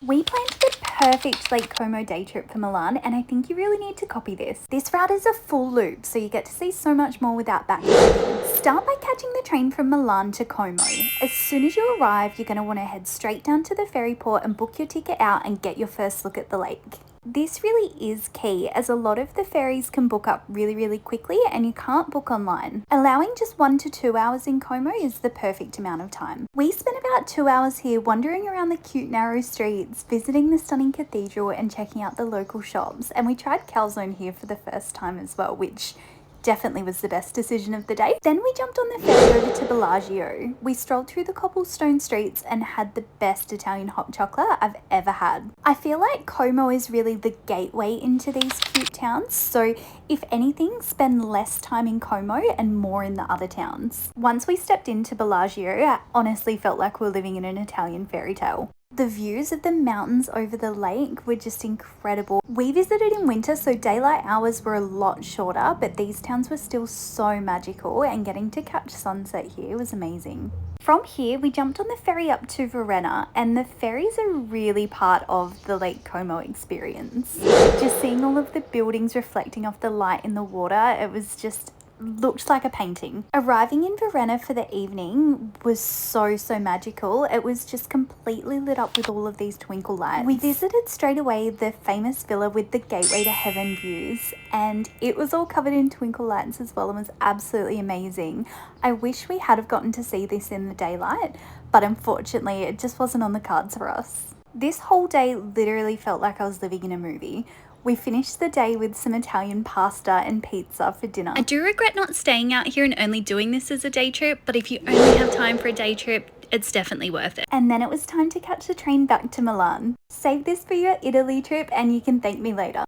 We planned the perfect Lake Como day trip for Milan, and I think you really need to copy this. This route is a full loop, so you get to see so much more without backtracking. Start by catching the train from Milan to Como. As soon as you arrive, you're going to want to head straight down to the ferry port and book your ticket out and get your first look at the lake. This really is key, as a lot of the ferries can book up really quickly and you can't book online. Allowing just 1 to 2 hours in Como is the perfect amount of time. We spent about 2 hours here wandering around the cute narrow streets, visiting the stunning cathedral and checking out the local shops, and we tried calzone here for the first time as well, which definitely was the best decision of the day. Then we jumped on the ferry over to Bellagio. We strolled through the cobblestone streets and had the best Italian hot chocolate I've ever had. I feel like Como is really the gateway into these cute towns, so if anything, spend less time in Como and more in the other towns. Once we stepped into Bellagio, I honestly felt like we were living in an Italian fairy tale. The views of the mountains over the lake were just incredible. We visited in winter, so daylight hours were a lot shorter, but these towns were still so magical, and getting to catch sunset here was amazing. From here, we jumped on the ferry up to Varenna, and the ferries are really part of the Lake Como experience. Just seeing all of the buildings reflecting off the light in the water, it was just looked like a painting. Arriving in Varenna for the evening was so magical. It was just completely lit up with all of these twinkle lights. We visited straight away the famous villa with the gateway to heaven views, and it was all covered in twinkle lights as well and was absolutely amazing. I wish we had have gotten to see this in the daylight, but unfortunately it just wasn't on the cards for us. This whole day literally felt like I was living in a movie. We finished the day with some Italian pasta and pizza for dinner. I do regret not staying out here and only doing this as a day trip, but if you only have time for a day trip, it's definitely worth it. And then it was time to catch the train back to Milan. Save this for your Italy trip and you can thank me later.